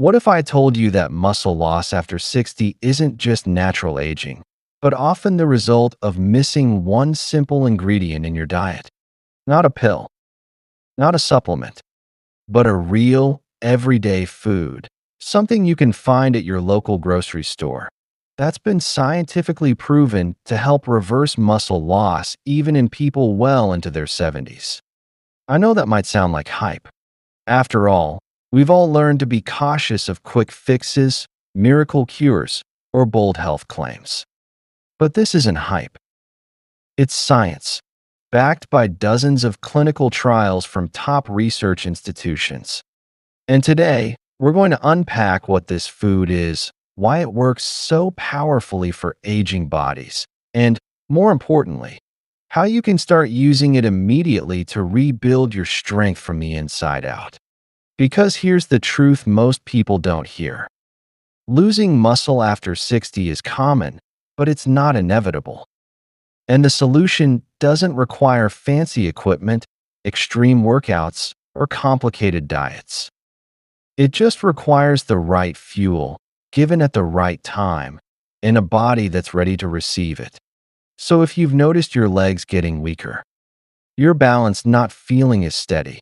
What if I told you that muscle loss after 60 isn't just natural aging, but often the result of missing one simple ingredient in your diet? Not a pill, not a supplement, but a real, everyday food, something you can find at your local grocery store. That's been scientifically proven to help reverse muscle loss even in people well into their 70s. I know that might sound like hype. After all, we've all learned to be cautious of quick fixes, miracle cures, or bold health claims. But this isn't hype. It's science, backed by dozens of clinical trials from top research institutions. And today, we're going to unpack what this food is, why it works so powerfully for aging bodies, and, more importantly, how you can start using it immediately to rebuild your strength from the inside out. Because here's the truth most people don't hear. Losing muscle after 60 is common, but it's not inevitable. And the solution doesn't require fancy equipment, extreme workouts, or complicated diets. It just requires the right fuel, given at the right time, in a body that's ready to receive it. So if you've noticed your legs getting weaker, your balance not feeling as steady,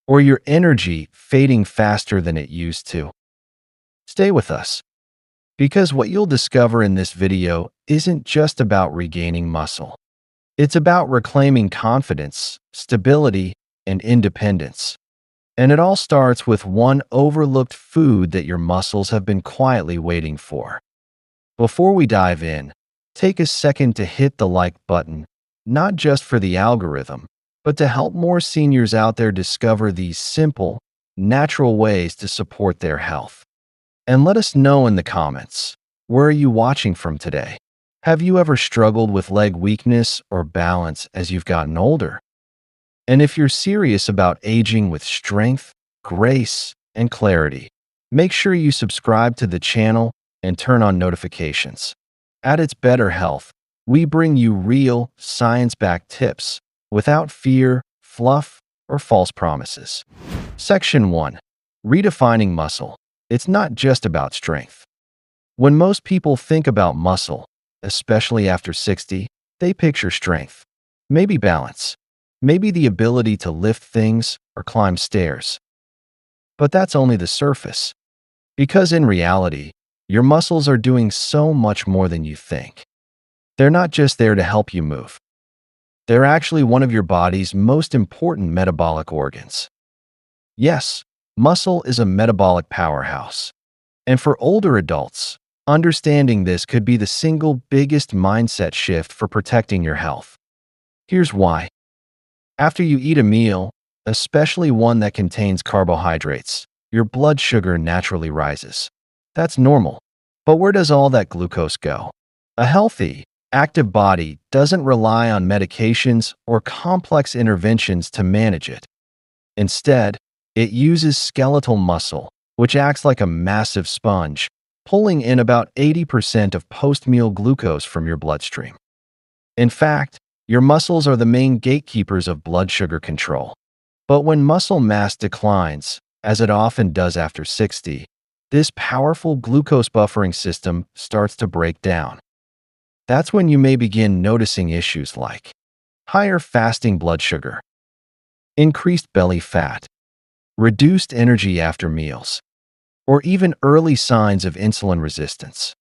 or your energy fading faster than it used to, stay with us. Because what you'll discover in this video isn't just about regaining muscle. It's about reclaiming confidence, stability, and independence. And it all starts with one overlooked food that your muscles have been quietly waiting for. Before we dive in, take a second to hit the like button, not just for the algorithm, but to help more seniors out there discover these simple, natural ways to support their health. And let us know in the comments, where are you watching from today? Have you ever struggled with leg weakness or balance as you've gotten older? And if you're serious about aging with strength, grace, and clarity, make sure you subscribe to the channel and turn on notifications. At its Better Health, we bring you real, science-backed tips without fear, fluff, or false promises. Section 1. Redefining muscle. It's not just about strength. When most people think about muscle, especially after 60, they picture strength, maybe balance, maybe the ability to lift things or climb stairs. But that's only the surface, because in reality, your muscles are doing so much more than you think. They're not just there to help you move. They're actually one of your body's most important metabolic organs. Yes, muscle is a metabolic powerhouse. And for older adults, understanding this could be the single biggest mindset shift for protecting your health. Here's why. After you eat a meal, especially one that contains carbohydrates, your blood sugar naturally rises. That's normal. But where does all that glucose go? A healthy, active body doesn't rely on medications or complex interventions to manage it. Instead, it uses skeletal muscle, which acts like a massive sponge, pulling in about 80% of post-meal glucose from your bloodstream. In fact, your muscles are the main gatekeepers of blood sugar control. But when muscle mass declines, as it often does after 60, this powerful glucose buffering system starts to break down. That's when you may begin noticing issues like higher fasting blood sugar, increased belly fat, reduced energy after meals, or even early signs of insulin resistance.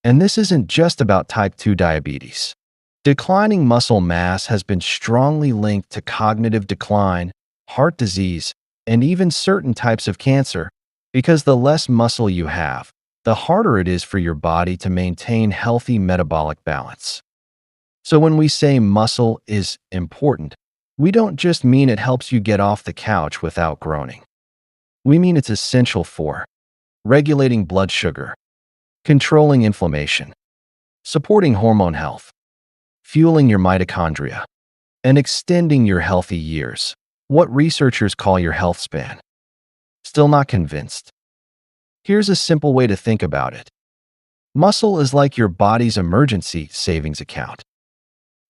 And this isn't just about type 2 diabetes. Declining muscle mass has been strongly linked to cognitive decline, heart disease, and even certain types of cancer, because the less muscle you have, the harder it is for your body to maintain healthy metabolic balance. So when we say muscle is important, we don't just mean it helps you get off the couch without groaning. We mean it's essential for regulating blood sugar, controlling inflammation, supporting hormone health, fueling your mitochondria, and extending your healthy years, what researchers call your health span. Still not convinced? Here's a simple way to think about it. Muscle is like your body's emergency savings account.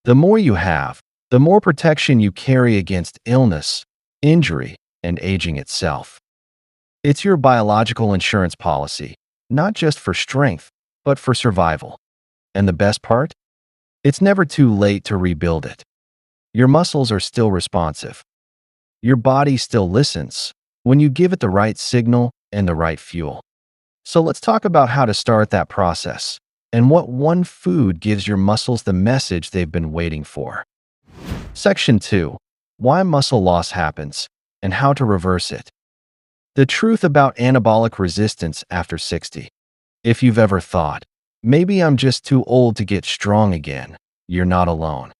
The more you have, the more protection you carry against illness, injury, and aging itself. It's your biological insurance policy, not just for strength, but for survival. And the best part? It's never too late to rebuild it. Your muscles are still responsive. Your body still listens when you give it the right signal and the right fuel. So let's talk about how to start that process and what one food gives your muscles the message they've been waiting for. Section 2. Why muscle loss happens and how to reverse it. The truth about anabolic resistance after 60. If you've ever thought, maybe I'm just too old to get strong again, you're not alone.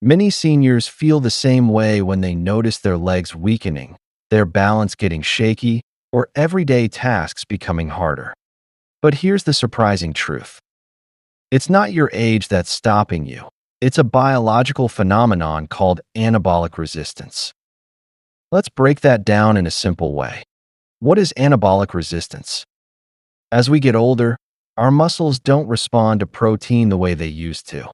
Many seniors feel the same way when they notice their legs weakening, their balance getting shaky, or everyday tasks becoming harder. But here's the surprising truth. It's not your age that's stopping you. It's a biological phenomenon called anabolic resistance. Let's break that down in a simple way. What is anabolic resistance? As we get older, our muscles don't respond to protein the way they used to.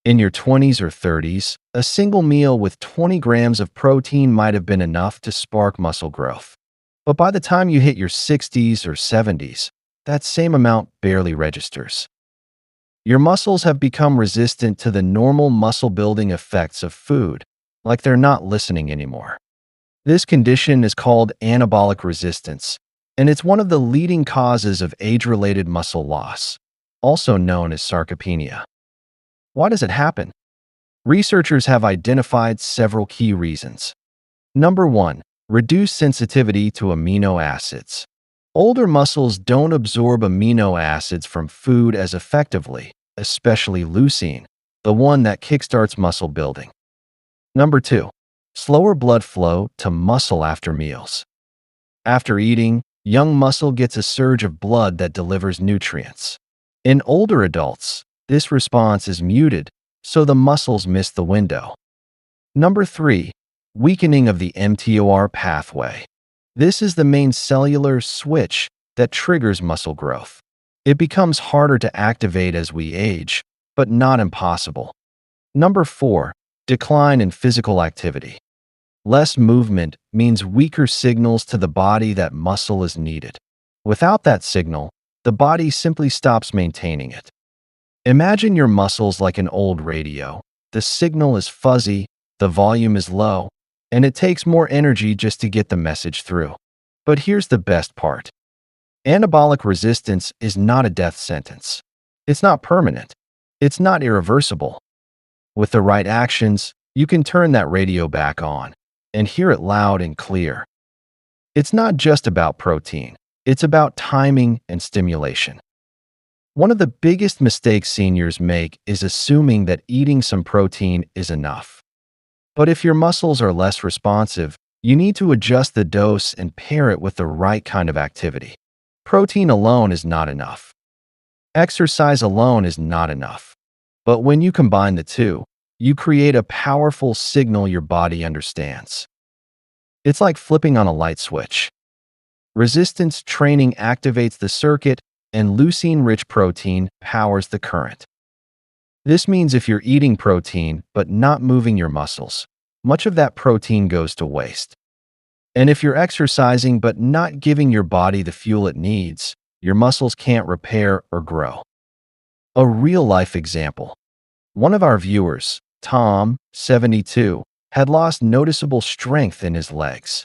In your 20s or 30s, a single meal with 20 grams of protein might have been enough to spark muscle growth. But by the time you hit your 60s or 70s, that same amount barely registers. Your muscles have become resistant to the normal muscle-building effects of food, like they're not listening anymore. This condition is called anabolic resistance, and it's one of the leading causes of age-related muscle loss, also known as sarcopenia. Why does it happen? Researchers have identified several key reasons. Number 1. Reduced sensitivity to amino acids. Older muscles don't absorb amino acids from food as effectively, especially leucine, the one that kickstarts muscle building. Number 2. Slower blood flow to muscle after meals. After eating, young muscle gets a surge of blood that delivers nutrients. In older adults, this response is muted, so the muscles miss the window. Number 3. Weakening of the mTOR pathway. This is the main cellular switch that triggers muscle growth. It becomes harder to activate as we age, but not impossible. Number 4. Decline in physical activity. Less movement means weaker signals to the body that muscle is needed. Without that signal, the body simply stops maintaining it. Imagine your muscles like an old radio. The signal is fuzzy, the volume is low, and it takes more energy just to get the message through. But here's the best part. Anabolic resistance is not a death sentence. It's not permanent. It's not irreversible. With the right actions, you can turn that radio back on and hear it loud and clear. It's not just about protein. It's about timing and stimulation. One of the biggest mistakes seniors make is assuming that eating some protein is enough. But if your muscles are less responsive, you need to adjust the dose and pair it with the right kind of activity. Protein alone is not enough. Exercise alone is not enough. But when you combine the two, you create a powerful signal your body understands. It's like flipping on a light switch. Resistance training activates the circuit, and leucine-rich protein powers the current. This means if you're eating protein but not moving your muscles, much of that protein goes to waste. And if you're exercising but not giving your body the fuel it needs, your muscles can't repair or grow. A real-life example. One of our viewers, Tom, 72, had lost noticeable strength in his legs.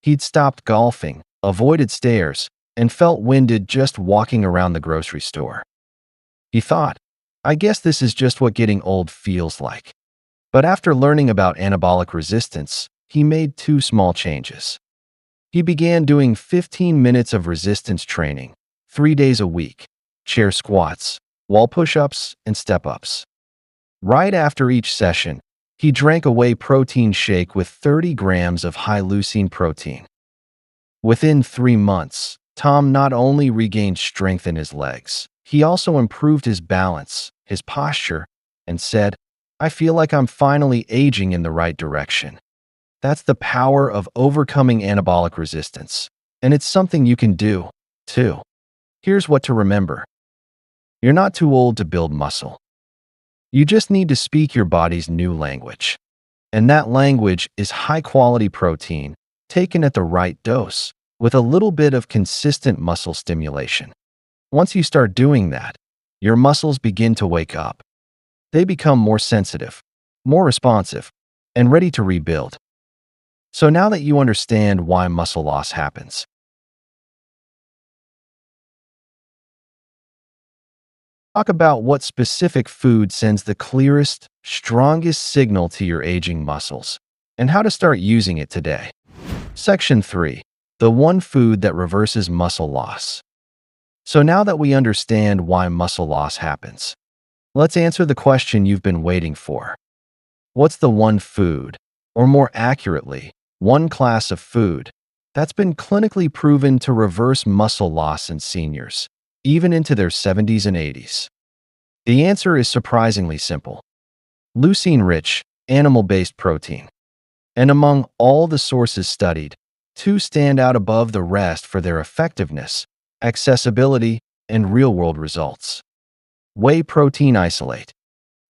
He'd stopped golfing, avoided stairs, and felt winded just walking around the grocery store. He thought, I guess this is just what getting old feels like. But after learning about anabolic resistance, he made 2 small changes. He began doing 15 minutes of resistance training, 3 days a week, chair squats, wall push-ups, and step-ups. Right after each session, he drank a whey protein shake with 30 grams of high-leucine protein. Within 3 months, Tom not only regained strength in his legs, he also improved his balance, his posture, and said, I feel like I'm finally aging in the right direction. That's the power of overcoming anabolic resistance, and it's something you can do, too. Here's what to remember. You're not too old to build muscle. You just need to speak your body's new language. And that language is high-quality protein, taken at the right dose, with a little bit of consistent muscle stimulation. Once you start doing that, your muscles begin to wake up. They become more sensitive, more responsive, and ready to rebuild. So now that you understand why muscle loss happens, talk about what specific food sends the clearest, strongest signal to your aging muscles, and how to start using it today. Section 3. The one food that reverses muscle loss. So now that we understand why muscle loss happens, let's answer the question you've been waiting for. What's the one food, or more accurately, one class of food, that's been clinically proven to reverse muscle loss in seniors, even into their 70s and 80s? The answer is surprisingly simple. Leucine-rich, animal-based protein. And among all the sources studied, two stand out above the rest for their effectiveness, accessibility, and real-world results. Whey protein isolate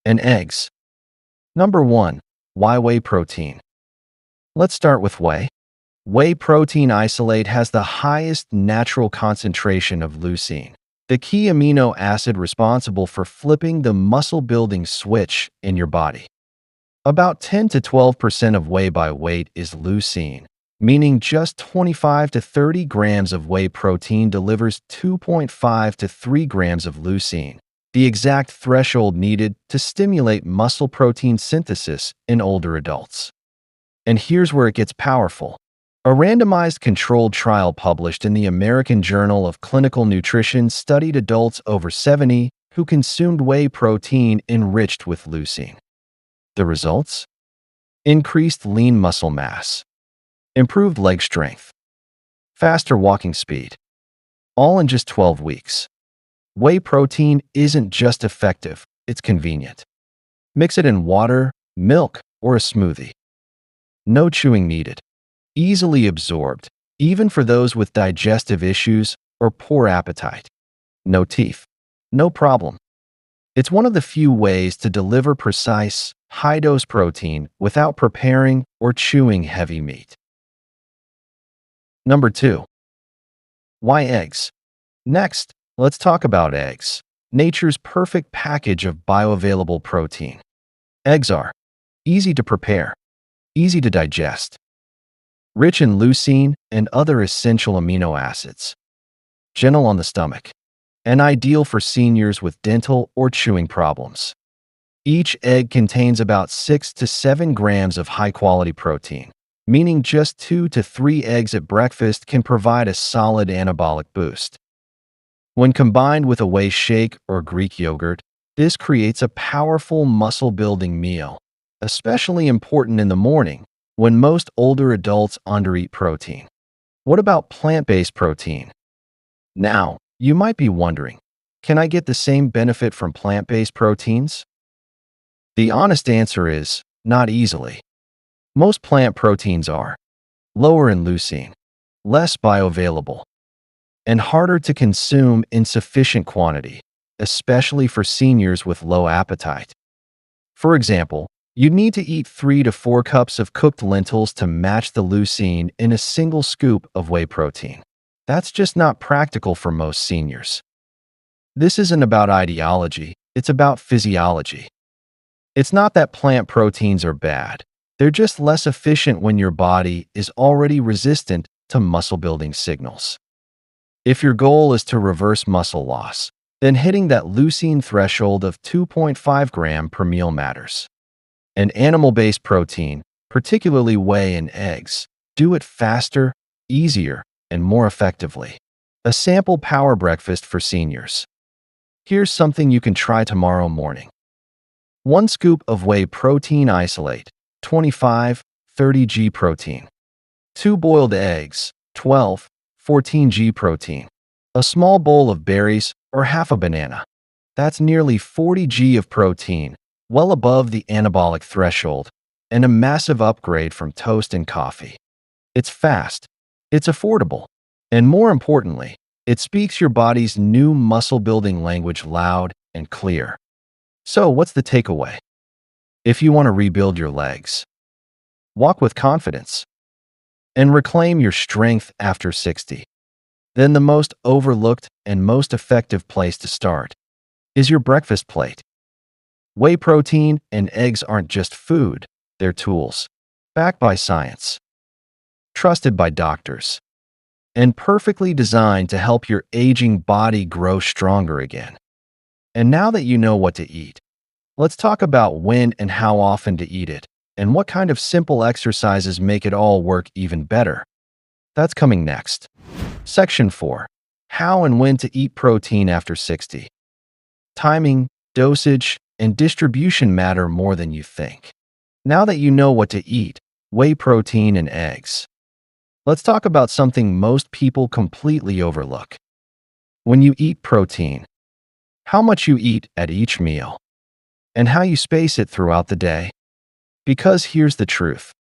and eggs. Number 1. Why whey protein? Let's start with whey. Whey protein isolate has the highest natural concentration of leucine, the key amino acid responsible for flipping the muscle-building switch in your body. About 10 to 12% of whey by weight is leucine, meaning just 25 to 30 grams of whey protein delivers 2.5 to 3 grams of leucine, the exact threshold needed to stimulate muscle protein synthesis in older adults. And here's where it gets powerful. A randomized controlled trial published in the American Journal of Clinical Nutrition studied adults over 70 who consumed whey protein enriched with leucine. The results? Increased lean muscle mass, improved leg strength, faster walking speed, all in just 12 weeks. Whey protein isn't just effective, it's convenient. Mix it in water, milk, or a smoothie. No chewing needed. Easily absorbed, even for those with digestive issues or poor appetite. No teeth. No problem. It's one of the few ways to deliver precise, high-dose protein without preparing or chewing heavy meat. Number 2. Why eggs? Next, let's talk about eggs, nature's perfect package of bioavailable protein. Eggs are easy to prepare, easy to digest, rich in leucine and other essential amino acids, gentle on the stomach, and ideal for seniors with dental or chewing problems. Each egg contains about 6 to 7 grams of high-quality protein, meaning just 2 to 3 eggs at breakfast can provide a solid anabolic boost. When combined with a whey shake or Greek yogurt, this creates a powerful muscle-building meal, especially important in the morning when most older adults undereat protein. What about plant-based protein? Now, you might be wondering, can I get the same benefit from plant-based proteins? The honest answer is, not easily. Most plant proteins are lower in leucine, less bioavailable, and harder to consume in sufficient quantity, especially for seniors with low appetite. For example, you need to eat 3 to 4 cups of cooked lentils to match the leucine in a single scoop of whey protein. That's just not practical for most seniors. This isn't about ideology, it's about physiology. It's not that plant proteins are bad. They're just less efficient when your body is already resistant to muscle-building signals. If your goal is to reverse muscle loss, then hitting that leucine threshold of 2.5 gram per meal matters. And animal-based protein, particularly whey and eggs, do it faster, easier, and more effectively. A sample power breakfast for seniors. Here's something you can try tomorrow morning. 1 scoop of whey protein isolate, 25, 30 g protein. 2 boiled eggs, 12, 14 g protein. A small bowl of berries or half a banana. That's nearly 40 g of protein, well above the anabolic threshold, and a massive upgrade from toast and coffee. It's fast, it's affordable, and more importantly, it speaks your body's new muscle-building language loud and clear. So what's the takeaway? If you want to rebuild your legs, walk with confidence. and reclaim your strength after 60. Then the most overlooked and most effective place to start is your breakfast plate. Whey protein and eggs aren't just food, they're tools, backed by science, trusted by doctors, and perfectly designed to help your aging body grow stronger again. And now that you know what to eat, let's talk about when and how often to eat it, and what kind of simple exercises make it all work even better. That's coming next. Section 4. How and when to eat protein after 60. Timing, dosage, and distribution matter more than you think. Now that you know what to eat, whey protein and eggs, let's talk about something most people completely overlook. When you eat protein, how much you eat at each meal, and how you space it throughout the day. Because here's the truth.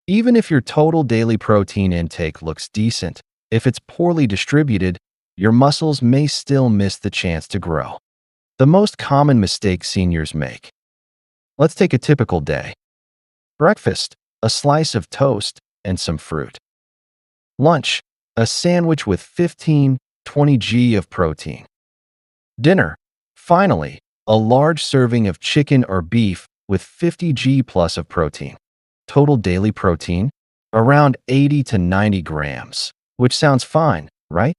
Even if your total daily protein intake looks decent, if it's poorly distributed, your muscles may still miss the chance to grow. The most common mistake seniors make. Let's take a typical day. Breakfast, a slice of toast and some fruit. Lunch, a sandwich with 15-20 g of protein. Dinner, finally, a large serving of chicken or beef with 50 g plus of protein. Total daily protein, around 80 to 90 grams, which sounds fine, right?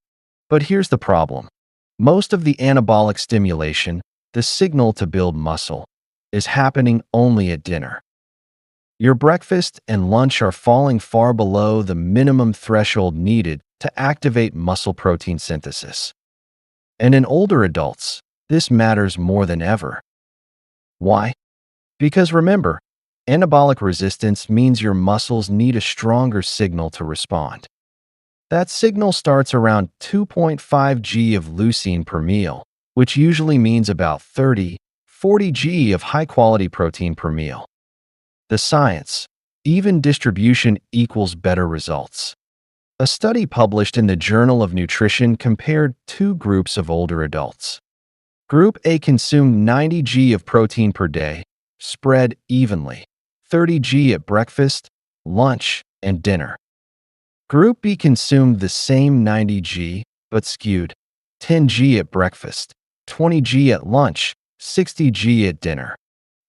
But here's the problem. Most of the anabolic stimulation, the signal to build muscle, is happening only at dinner. Your breakfast and lunch are falling far below the minimum threshold needed to activate muscle protein synthesis. And in older adults, this matters more than ever. Why? Because remember, anabolic resistance means your muscles need a stronger signal to respond. That signal starts around 2.5 g of leucine per meal, which usually means about 30-40 g of high-quality protein per meal. The science, even distribution equals better results. A study published in the Journal of Nutrition compared two groups of older adults. Group A consumed 90 g of protein per day, spread evenly, 30 g at breakfast, lunch, and dinner. Group B consumed the same 90 g, but skewed, 10 g at breakfast, 20 g at lunch, 60 g at dinner.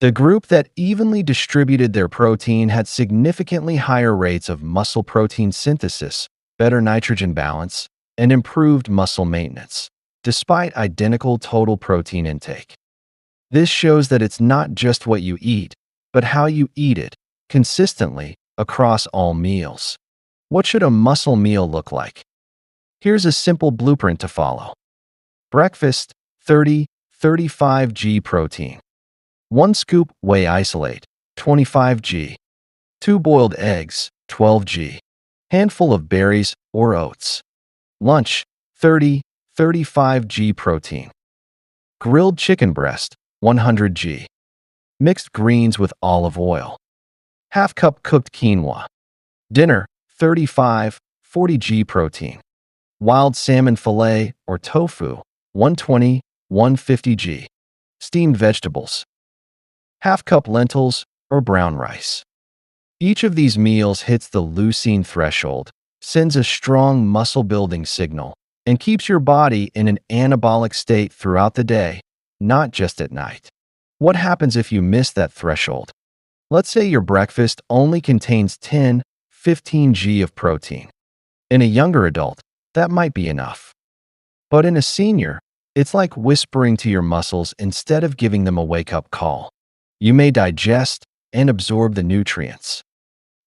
The group that evenly distributed their protein had significantly higher rates of muscle protein synthesis, better nitrogen balance, and improved muscle maintenance, despite identical total protein intake. This shows that it's not just what you eat, but how you eat it, consistently, across all meals. What should a muscle meal look like? Here's a simple blueprint to follow. Breakfast, 30-35 g protein. 1 scoop whey isolate, 25 g. 2 boiled eggs, 12 g. Handful of berries or oats. Lunch, 30-35 g protein. Grilled chicken breast, 100 g. Mixed greens with olive oil. Half cup cooked quinoa. Dinner, 35-40 g protein. Wild salmon fillet or tofu, 120-150 g. Steamed vegetables. Half cup lentils or brown rice. Each of these meals hits the leucine threshold, sends a strong muscle-building signal, and keeps your body in an anabolic state throughout the day, not just at night. What happens if you miss that threshold? Let's say your breakfast only contains 10-15 g of protein. In a younger adult, that might be enough. But in a senior, it's like whispering to your muscles instead of giving them a wake-up call. You may digest and absorb the nutrients,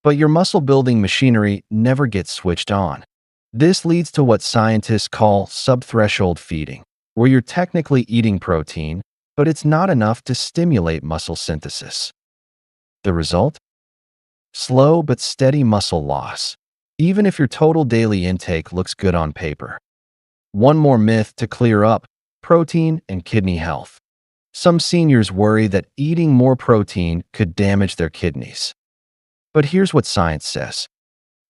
but your muscle-building machinery never gets switched on. This leads to what scientists call subthreshold feeding, where you're technically eating protein, but it's not enough to stimulate muscle synthesis. The result? Slow but steady muscle loss, even if your total daily intake looks good on paper. One more myth to clear up: protein and kidney health. Some seniors worry that eating more protein could damage their kidneys. But here's what science says.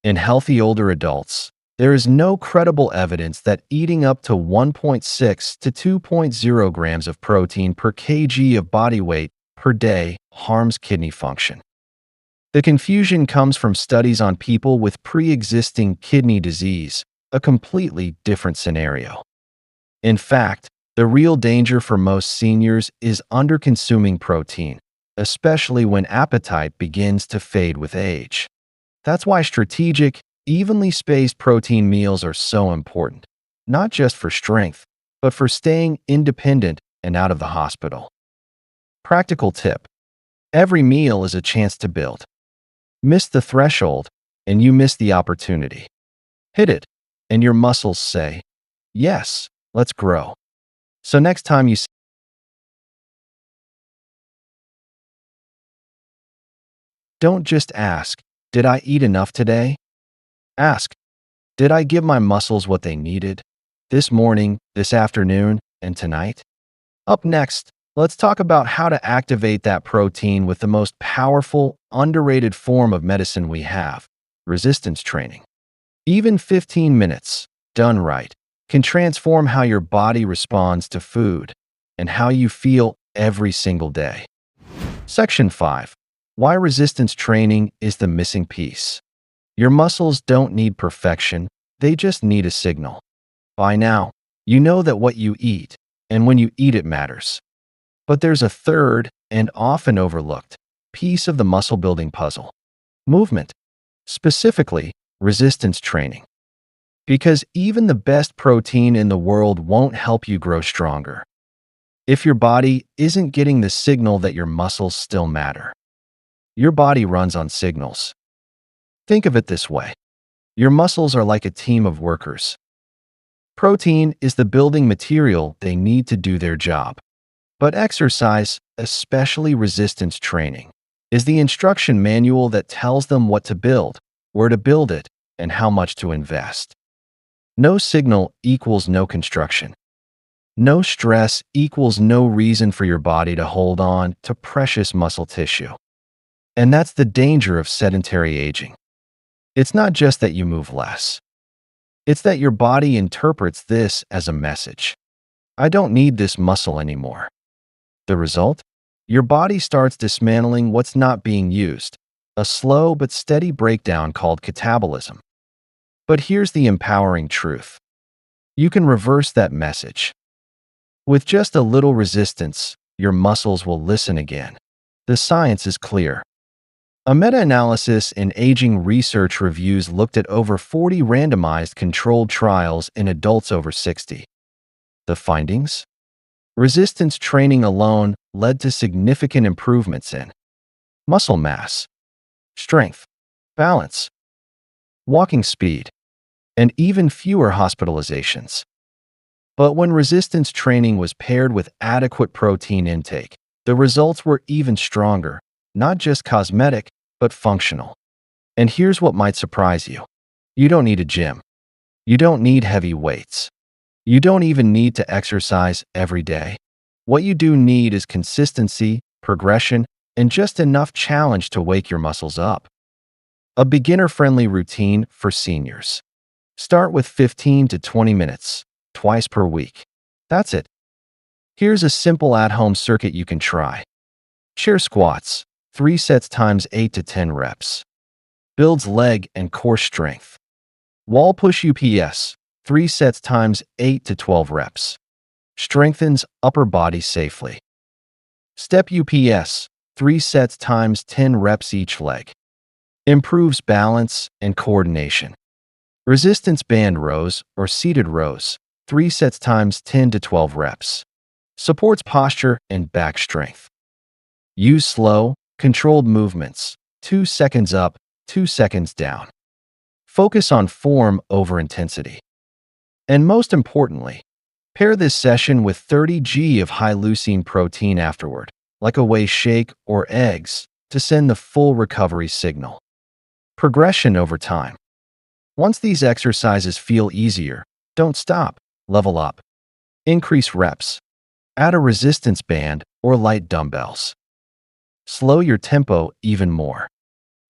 In healthy older adults, there is no credible evidence that eating up to 1.6 to 2.0 grams of protein per kg of body weight per day harms kidney function. The confusion comes from studies on people with pre-existing kidney disease, a completely different scenario. In fact, the real danger for most seniors is underconsuming protein, especially when appetite begins to fade with age. That's why strategic, evenly spaced protein meals are so important, not just for strength, but for staying independent and out of the hospital. Practical tip: every meal is a chance to build. Miss the threshold, and you miss the opportunity. Hit it, and your muscles say, "Yes, let's grow." So next time you don't just ask, "Did I eat enough today?" Ask, "Did I give my muscles what they needed this morning, this afternoon, and tonight?" Up next, let's talk about how to activate that protein with the most powerful, underrated form of medicine we have: resistance training. Even 15 minutes, done right, can transform how your body responds to food and how you feel every single day. Section 5. Why resistance training is the missing piece. Your muscles don't need perfection, they just need a signal. By now, you know that what you eat, and when you eat it matters. But there's a third, and often overlooked, piece of the muscle building puzzle: movement. Specifically, resistance training. Because even the best protein in the world won't help you grow stronger if your body isn't getting the signal that your muscles still matter. Your body runs on signals. Think of it this way: your muscles are like a team of workers. Protein is the building material they need to do their job. But exercise, especially resistance training, is the instruction manual that tells them what to build, where to build it, and how much to invest. No signal equals no construction. No stress equals no reason for your body to hold on to precious muscle tissue. And that's the danger of sedentary aging. It's not just that you move less. It's that your body interprets this as a message: "I don't need this muscle anymore." The result? Your body starts dismantling what's not being used, a slow but steady breakdown called catabolism. But here's the empowering truth: you can reverse that message. With just a little resistance, your muscles will listen again. The science is clear. A meta-analysis in Aging Research Reviews looked at over 40 randomized controlled trials in adults over 60. The findings? Resistance training alone led to significant improvements in muscle mass, strength, balance, walking speed, and even fewer hospitalizations. But when resistance training was paired with adequate protein intake, the results were even stronger, not just cosmetic, but functional. And here's what might surprise you: you don't need a gym. You don't need heavy weights. You don't even need to exercise every day. What you do need is consistency, progression, and just enough challenge to wake your muscles up. A beginner-friendly routine for seniors. Start with 15 to 20 minutes, twice per week. That's it. Here's a simple at-home circuit you can try. Chair squats, 3 sets times 8 to 10 reps. Builds leg and core strength. Wall push UPS, 3 sets times 8 to 12 reps. Strengthens upper body safely. Step UPS, 3 sets times 10 reps each leg. Improves balance and coordination. Resistance band rows or seated rows, 3 sets times 10 to 12 reps. Supports posture and back strength. Use slow, controlled movements, 2 seconds up, 2 seconds down. Focus on form over intensity. And most importantly, pair this session with 30 g of high-leucine protein afterward, like a Whey shake or eggs, to send the full recovery signal. Progression over time. Once these exercises feel easier, don't stop, level up. Increase reps. Add a resistance band or light dumbbells. Slow your tempo even more.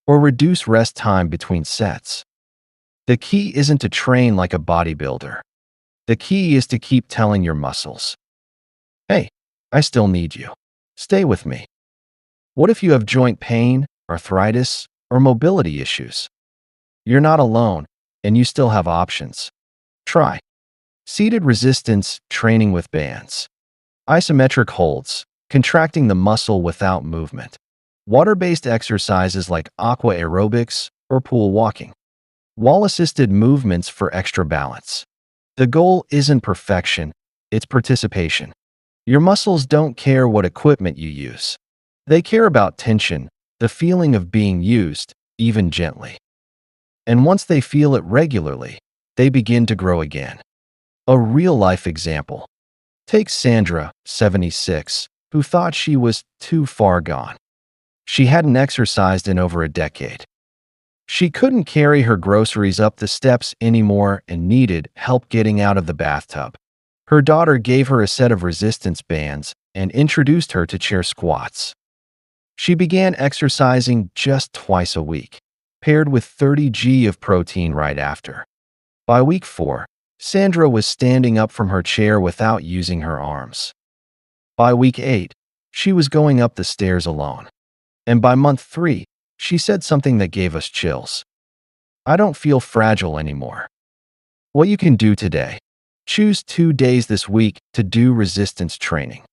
Or reduce rest time between sets. The key isn't to train like a bodybuilder. The key is to keep telling your muscles, "Hey, I still need you. Stay with me." What if you have joint pain, arthritis, or mobility issues. You're not alone, and you still have options. Try seated resistance training with bands, isometric holds, contracting the muscle without movement, water-based exercises like aqua aerobics or pool walking, wall-assisted movements for extra balance. The goal isn't perfection, it's participation. Your muscles don't care what equipment you use. They care about tension, the feeling of being used, even gently. And once they feel it regularly, they begin to grow again. A real-life example. Take Sandra, 76, who thought she was too far gone. She hadn't exercised in over a decade. She couldn't carry her groceries up the steps anymore and needed help getting out of the bathtub. Her daughter gave her a set of resistance bands and introduced her to chair squats. She began exercising just twice a week, paired with 30 g of protein right after. By week 4, Sandra was standing up from her chair without using her arms. By week 8, she was going up the stairs alone. And by month 3, she said something that gave us chills. "I don't feel fragile anymore." What you can do today. Choose 2 days this week to do resistance training.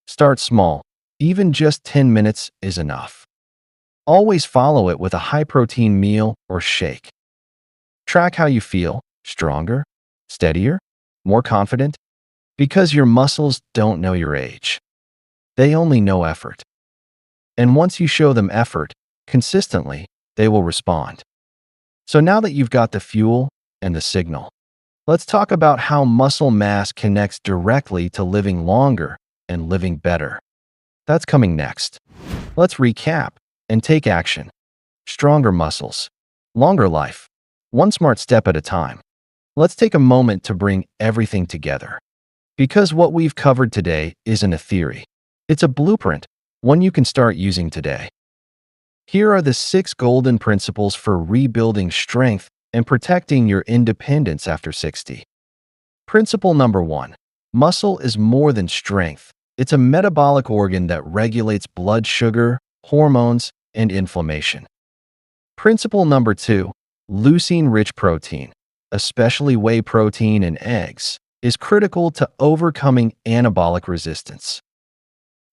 Start small. Even just 10 minutes is enough. Always follow it with a high-protein meal or shake. Track how you feel. Stronger? Steadier? More confident? Because your muscles don't know your age. They only know effort. And once you show them effort, consistently, they will respond. So now that you've got the fuel and the signal, let's talk about how muscle mass connects directly to living longer and living better. That's coming next. Let's recap and take action. Stronger muscles, longer life, one smart step at a time. Let's take a moment to bring everything together. Because what we've covered today isn't a theory. It's a blueprint, one you can start using today. Here are the 6 golden principles for rebuilding strength and protecting your independence after 60. Principle number 1. Muscle is more than strength. It's a metabolic organ that regulates blood sugar, hormones, and inflammation. Principle number 2. Leucine-rich protein, especially whey protein and eggs, is critical to overcoming anabolic resistance.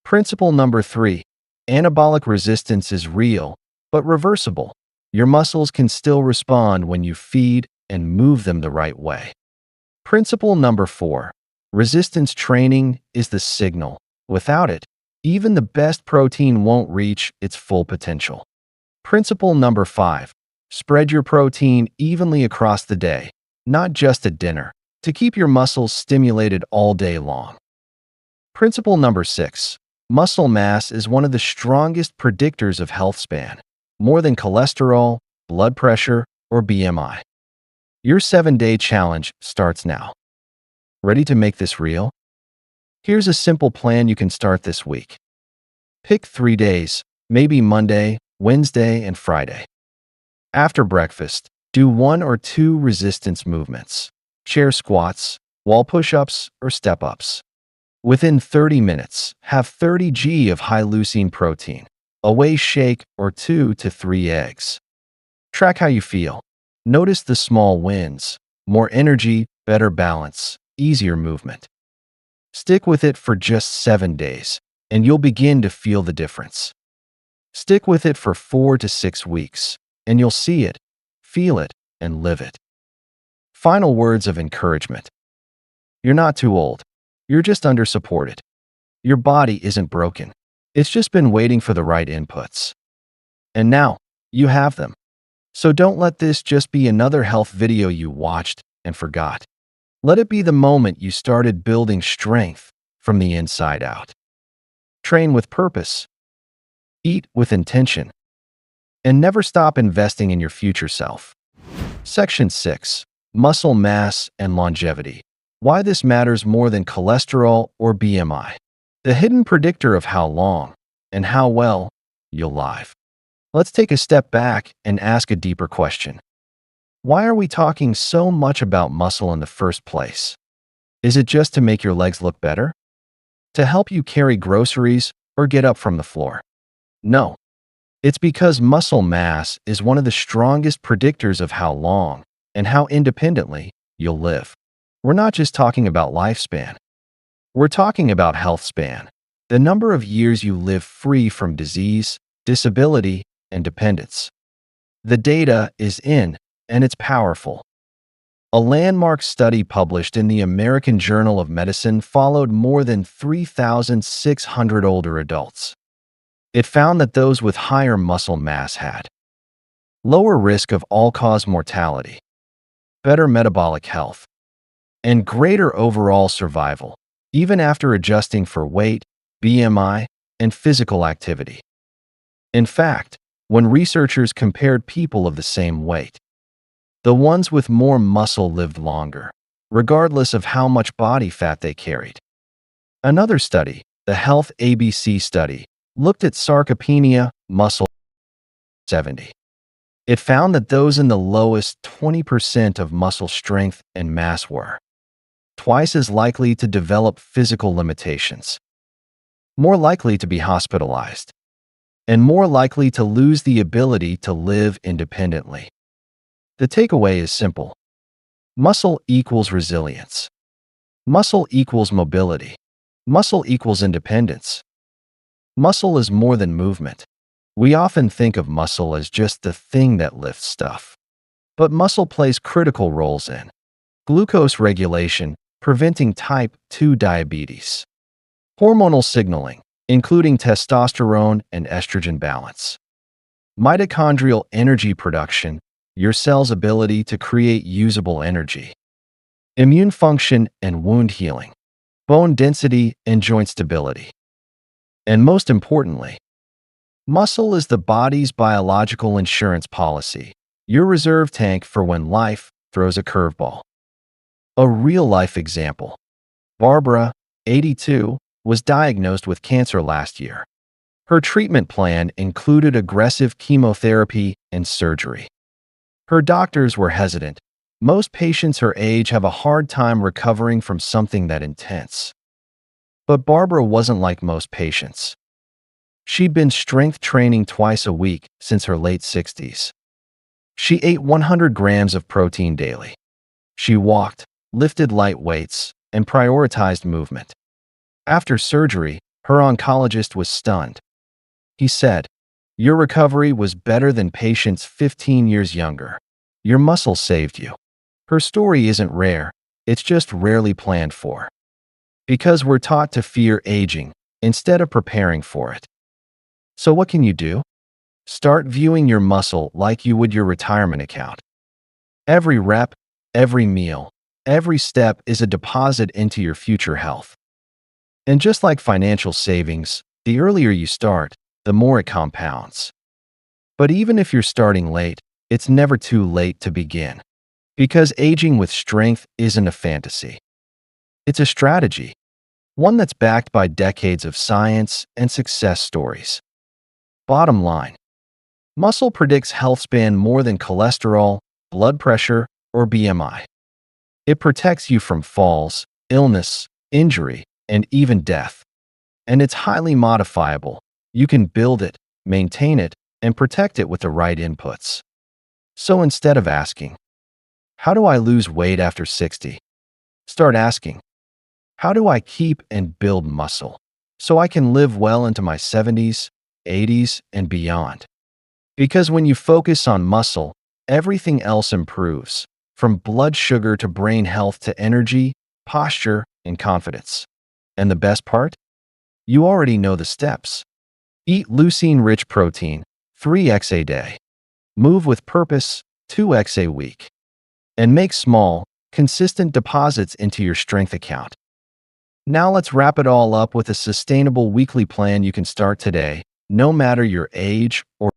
Principle number 3. Anabolic resistance is real, but reversible. Your muscles can still respond when you feed and move them the right way. Principle number 4. Resistance training is the signal. Without it, even the best protein won't reach its full potential. Principle number 5. Spread your protein evenly across the day, not just at dinner, to keep your muscles stimulated all day long. Principle number 6. Muscle mass is one of the strongest predictors of health span, more than cholesterol, blood pressure, or BMI. Your 7-day challenge starts now. Ready to make this real? Here's a simple plan you can start this week. Pick 3 days, maybe Monday, Wednesday, and Friday. After breakfast, do 1 or 2 resistance movements, chair squats, wall push-ups, or step-ups. Within 30 minutes, have 30 g of high-leucine protein, a whey shake, or 2 to 3 eggs. Track how you feel. Notice the small wins, more energy, better balance, easier movement. Stick with it for just 7 days, and you'll begin to feel the difference. Stick with it for 4 to 6 weeks, and you'll see it, feel it, and live it. Final words of encouragement. You're not too old. You're just under-supported. Your body isn't broken. It's just been waiting for the right inputs. And now, you have them. So don't let this just be another health video you watched and forgot. Let it be the moment you started building strength from the inside out. Train with purpose. Eat with intention. And never stop investing in your future self. Section 6. Muscle mass and longevity. Why this matters more than cholesterol or BMI. The hidden predictor of how long and how well you'll live. Let's take a step back and ask a deeper question. Why are we talking so much about muscle in the first place? Is it just to make your legs look better? To help you carry groceries or get up from the floor? No. It's because muscle mass is one of the strongest predictors of how long and how independently you'll live. We're not just talking about lifespan. We're talking about health span, the number of years you live free from disease, disability, and dependence. The data is in, and it's powerful. A landmark study published in the American Journal of Medicine followed more than 3,600 older adults. It found that those with higher muscle mass had lower risk of all-cause mortality, better metabolic health, and greater overall survival, even after adjusting for weight, BMI, and physical activity. In fact, when researchers compared people of the same weight, the ones with more muscle lived longer, regardless of how much body fat they carried. Another study, the Health ABC study, looked at sarcopenia, muscle 70. It found that those in the lowest 20% of muscle strength and mass were twice as likely to develop physical limitations, more likely to be hospitalized, and more likely to lose the ability to live independently. The takeaway is simple. Muscle equals resilience. Muscle equals mobility. Muscle equals independence. Muscle is more than movement. We often think of muscle as just the thing that lifts stuff. But muscle plays critical roles in glucose regulation, preventing type 2 diabetes, hormonal signaling, including testosterone and estrogen balance, mitochondrial energy production, your cell's ability to create usable energy, immune function and wound healing, bone density and joint stability. And most importantly, muscle is the body's biological insurance policy, your reserve tank for when life throws a curveball. A real-life example. Barbara, 82, was diagnosed with cancer last year. Her treatment plan included aggressive chemotherapy and surgery. Her doctors were hesitant. Most patients her age have a hard time recovering from something that intense. But Barbara wasn't like most patients. She'd been strength training twice a week since her late 60s. She ate 100 grams of protein daily. She walked, lifted light weights, and prioritized movement. After surgery, her oncologist was stunned. He said, "Your recovery was better than patients 15 years younger. Your muscle saved you." Her story isn't rare, it's just rarely planned for. Because we're taught to fear aging instead of preparing for it. So what can you do? Start viewing your muscle like you would your retirement account. Every rep, every meal, every step is a deposit into your future health. And just like financial savings, the earlier you start, the more it compounds. But even if you're starting late, it's never too late to begin. Because aging with strength isn't a fantasy. It's a strategy, one that's backed by decades of science and success stories. Bottom line, muscle predicts health span more than cholesterol, blood pressure, or BMI. It protects you from falls, illness, injury, and even death. And it's highly modifiable. You can build it, maintain it, and protect it with the right inputs. So instead of asking, "How do I lose weight after 60?" start asking, "How do I keep and build muscle so I can live well into my 70s, 80s, and beyond?" Because when you focus on muscle, everything else improves, from blood sugar to brain health to energy, posture, and confidence. And the best part? You already know the steps. Eat leucine-rich protein, 3x a day. Move with purpose, 2x a week. And make small, consistent deposits into your strength account. Now let's wrap it all up with a sustainable weekly plan you can start today, no matter your age or